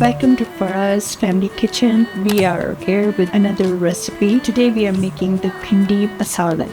Welcome to Farah's Family Kitchen. We are here with another recipe. Today we are making the Bhindi Masala.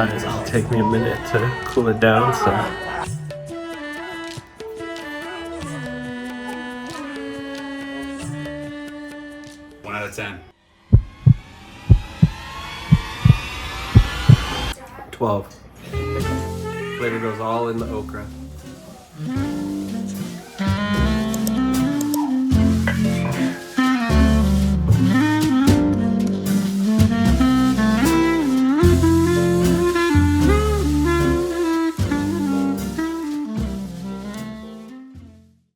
It'll take me a minute to cool it down, so. 1 out of 10. 12. Flavor goes all in the okra.